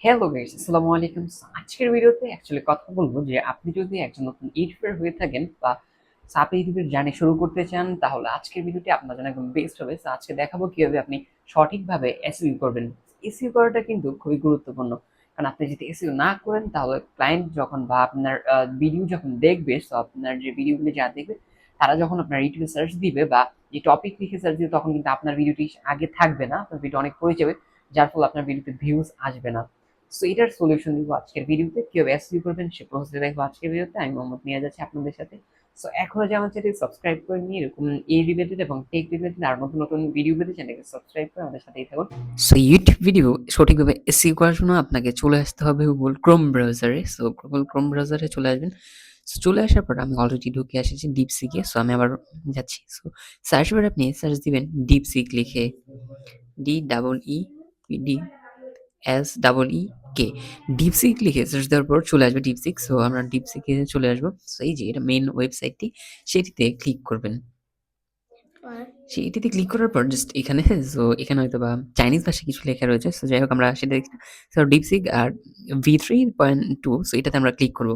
Hello guys, আসসালামু আলাইকুম। আজকের ভিডিওতে অ্যাকচুয়ালি কথা বলবো যে আপনি যদি একজন নতুন ইউটিউবার হয়ে থাকেন বা আপনি ইউটিউবের জার্নি শুরু করতে চান, তাহলে আজকের ভিডিওটি আপনার জন্য একদম বেস্ট হবে। আজকে দেখাবো কিভাবে আপনি সঠিকভাবে এসইও করবেন। এসইও করাটা কিন্তু খুবই গুরুত্বপূর্ণ, কারণ আপনি যদি এসইও না করেন তাহলে ক্লায়েন্ট যখন বা আপনার ভিডিও যখন দেখবে, তো আপনার যে ভিডিওগুলি যা দেখবে তারা যখন আপনার ইউটিউবে সার্চ দিবে বা যে টপিক লিখে সার্চ দিবে, তখন কিন্তু আপনার ভিডিওটি আগে থাকবে না, আপনার ভিডিও অনেক পড়ে যাবে, যার ফলে আপনার ভিডিওতে ভিউজ আসবে না। সো এটার সলিউশন দিব আজকের ভিডিওতে, কিভাবে এসইও করবেন সে প্রসেসে দেখবো আজকের ভিডিওতে। আমি মোহাম্মদ নিয়ে যাচ্ছি আপনাদের সাথে। সো এখনো যে আমার চ্যানেল সাবস্ক্রাইব করে নিয়ে এরকম এই রিলেটেড এবং টেক রিলেটেড আর নতুন নতুন ভিডিও পেতে চ্যানেলকে সাবস্ক্রাইব করে আমাদের সাথেই থাকুন। সো ইউটিউব ভিডিও সঠিকভাবে এসইও করার জন্য আপনাকে চলে আসতে হবে গুগল ক্রোম ব্রাউজারে। সো গুগল ক্রোম ব্রাউজারে চলে আসবেন। সো চলে আসার পর আমি অলরেডি ঢুকে এসেছি ডিপসিকে। সো আমি আবার যাচ্ছি। সো সার্চ বারে আপনি সার্চ দিবেন ডিপসিক লিখে, DEE SEEK। ডিপসিক লিখে সার্চ দেওয়ার পর চলে আসবে ডিপসিক। সো আমরা ডিপসিকে চলে আসবো। সো এই যে এটা মেইন ওয়েবসাইটটি, সেটিতে ক্লিক করবেন। সেটিতে ক্লিক করার পর জাস্ট এখানে এখানে হয়তো বা চাইনিজ ভাষায় কিছু লেখা রয়েছে। সো যাই হোক আমরা সেটা দেখি না। সো ডিপসিক আর V3.2, সো এটাতে আমরা ক্লিক করব।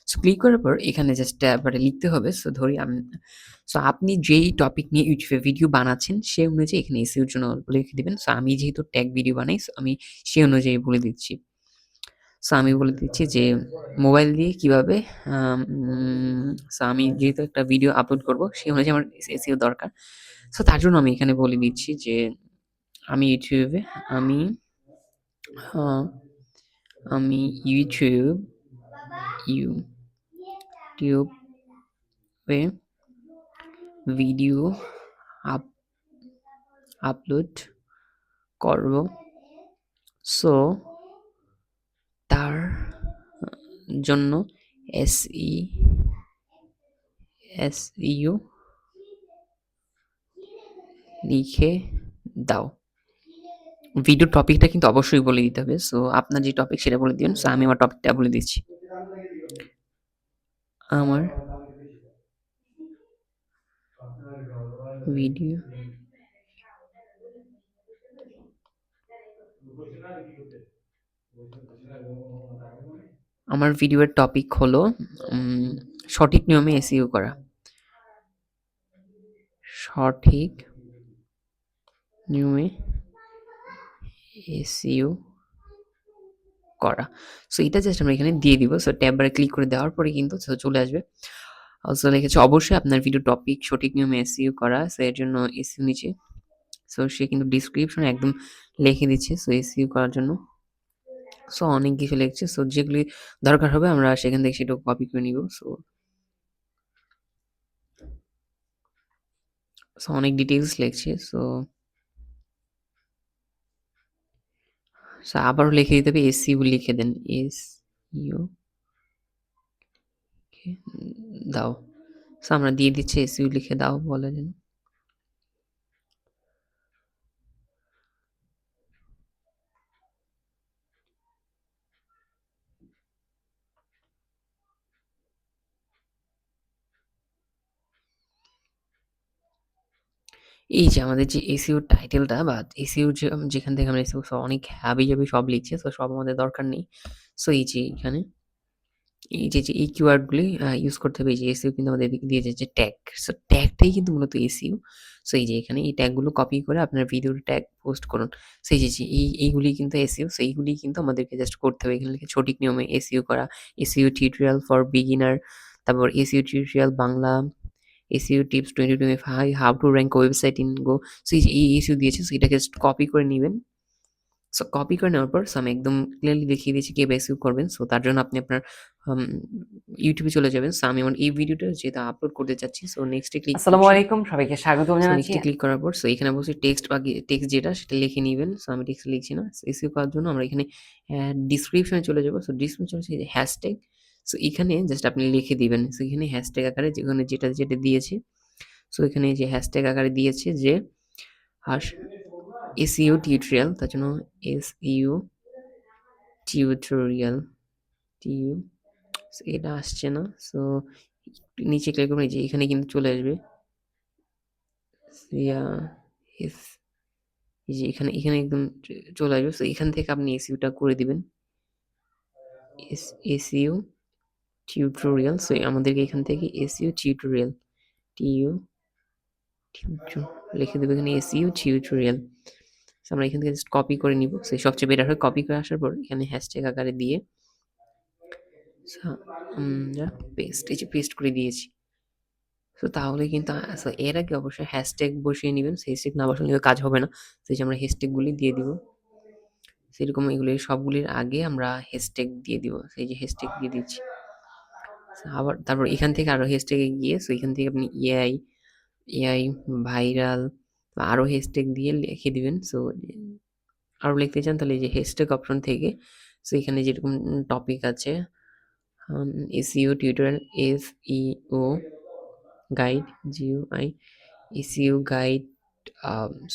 সো ক্লিক করার পর এখানে জাস্ট এবারে লিখতে হবে। সো ধরি সো আপনি যেই টপিক নিয়ে ইউটিউবে ভিডিও বানাচ্ছেন সেই অনুযায়ী এখানে এসইওর জন্য লিখে দিবেন। সো আমি যেহেতু ট্যাগ ভিডিও বানাই, সো আমি সেই অনুযায়ী বলে দিচ্ছি। সো আমি বলে দিচ্ছি যে মোবাইল দিয়ে কিভাবে সো আমি যেহেতু একটা ভিডিও আপলোড করব সেই অনুযায়ী আমার এসইও দরকার। সো তার জন্য আমি এখানে বলে দিচ্ছি যে আমি ইউটিউবে আমি আ আমি ইউটিউবে ভিডিও আপ আপলোড করব। সো তার জন্য এসই এসইও লিখে দাও। ভিডিও টপিকটা কিন্তু অবশ্যই বলে দিতে হবে। সো আপনার যে টপিক সেটা বলে দিবেন। সো আমি আমার টপিকটা বলে দিচ্ছি। আমার ভিডিও আমার ভিডিওর টপিক হলো সঠিক নিয়মে এসইও করা। সঠিক নিয়মে এসইও করা। সো এটা জাস্ট আমরা এখানে দিয়ে দিব। সো ট্যাব বারে ক্লিক করে দেওয়ার পরে কিন্তু চলে আসবে। অলসো লিখেছে অবশ্যই আপনার ভিডিও টপিক সঠিক নিয়মে এসইও করা। সো এর জন্য এসইও নিচে। সো সে কিন্তু ডেসক্রিপশনে একদম লিখে দিচ্ছে সো এসইও করার জন্য। সো অনেক কিছু লিখছে। সো যেগুলি দরকার হবে আমরা সেখান থেকে সেটা কপি করে নিব। সো অনেক ডিটেইলস লিখছে। সো আবারও লিখে দিতে হবে এসইও লিখে দেন। এসইও দাও। সো আমরা দিয়ে দিচ্ছি এসইও লিখে দাও বলে দেন। এই যে আমাদের যে এসইও টাইটেলটা বা এসইও যেখান থেকে আমরা এসইও অনেক হাবিজাবি সব লিখছি। সো সব আমাদের দরকার নেই। সো এই যে এখানে এই যে এই কিওয়ার্ডগুলি ইউজ করতে হবে। এই যে এসইও কিন্তু আমাদের এদিকে দিয়েছে যে ট্যাগ। সো ট্যাগটাই কিন্তু মূলত এসইও। সো এই যে এখানে এই ট্যাগগুলো কপি করে আপনার ভিডিওর ট্যাগ পোস্ট করুন। সো এই যে এইগুলি কিন্তু এসইও। সো এইগুলি কিন্তু আমাদেরকে জাস্ট করতে হবে। এখানে লিখে সঠিক নিয়মে এসইও করা, এসইও টিউটোরিয়াল ফর বিগিনার, তারপর SEO tutorial Bangla, SEO tips 2025, how to rank website in go. So এই এসইও দিয়েছে। সো এটাকে জাস্ট কপি করে নিবেন। সো কপি করে নেওয়ার পর আমি একদম ক্লিয়ারলি দেখিয়ে দিয়েছি কিভাবে এসইও করবেন। সো তার জন্য আপনি আপনার আম ইউটিউবে চলে যাবেন। সো আমি আমার এই ভিডিওটা যেহেতু আপলোড করতে চাচ্ছি, সো নেক্সট এ ক্লিক আসসালামু করছি। আলাইকুম, সবাইকে স্বাগতম সো জানাচ্ছি। নেক্সট এ ক্লিক করার পর এখানে অবশ্যই টেক্সট যেটা সেটা লিখে নিবেন। সো আমি টেক্সট লিখছি না। এসইও করার জন্য আমরা এখানে ডেসক্রিপশনে চলে যাব। সো ডেসক্রিপশনে হচ্ছে হ্যাশট্যাগ। সো এখানে জাস্ট আপনি লিখে দিবেন। সো এখানে হ্যাশট্যাগ আকারে যেখানে যেটা দিয়েছে। সো এখানে যে হ্যাশট্যাগ আকারে দিয়েছে যে হাস এসইও টিউটোরিয়াল, তার জন্য এসইও টিউটোরিয়াল টিউ এটা আসছে না। সো নিচে ক্লিক করবেন। এই যে এখানে কিন্তু চলে আসবে। ইয়া এস এই যে এখানে এখানে একদম চলে আসবে। সো এখান থেকে আপনি এসইওটা করে দিবেন। SEO tutorial. সো আমাদেরকে এখান থেকে এসইও টিউটোরিয়াল টিইউ টিউটো লিখে দেবো এখানে এসইও টিউটোরিয়াল। আমরা এখান থেকে জাস্ট কপি করে নিব। সো সবচেয়ে বেটার হয় কপি করে আসার পর এখানে হ্যাশট্যাগ আকারে দিয়ে আমরা পেস্ট, এই যে পেস্ট করে দিয়েছি। তো তাহলে কিন্তু এর আগে অবশ্যই হ্যাশট্যাগ বসিয়ে নিবেন। হ্যাশট্যাগ না বসালে কাজ হবে না। সেই যে আমরা হ্যাশট্যাগ গুলি দিয়ে দিব। সেরকম এগুলি সবগুলির আগে আমরা হ্যাশট্যাগ দিয়ে দিব। সেই যে হ্যাশট্যাগ দিয়ে দিচ্ছি। আবার তারপর এখান থেকে আরো হ্যাশট্যাগে গিয়ে এখান থেকে আপনি এআই এআই ভাইরাল আরো হ্যাশট্যাগ দিয়ে লিখে দিবেন। সো আরো লিখতে চান তাহলে এই যে হ্যাশট্যাগ অপশন থেকে এখানে যেরকম টপিক আছে SEO tutorial SEO guide GUI SEO guide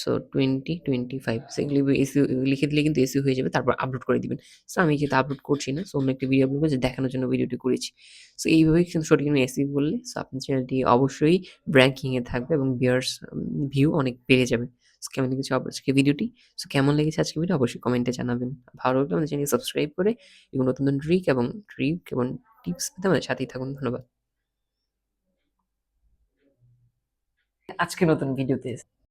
so 2025 সেগুলি এসইও লিখে দিলে কিন্তু এসইও হয়ে যাবে। তারপর আপলোড করে দিবেন। সো আমি যেহেতু আপলোড করছি না, সো অন্য একটা ভিডিও আপলোড করেছি দেখানোর জন্য ভিডিওটি করেছি। সো এইভাবে কিন্তু সঠিক এসইও বললে সো আপনার চ্যানেলটি অবশ্যই র‍্যাঙ্কিং এ থাকবে এবং ভিউয়ার্স ভিউ অনেক বেড়ে যাবে। সো কেমন লেগেছে আজকে ভিডিওটি? সো কেমন লেগেছে আজকে ভিডিও অবশ্যই কমেন্টে জানাবেন। ভালো লাগলে আমাদের চ্যানেলকে সাবস্ক্রাইব করে এবং নতুন নতুন ট্রিক এবং টিপস পেতে আমাদের সাথেই থাকুন। ধন্যবাদ। আজকে নতুন ভিডিওতে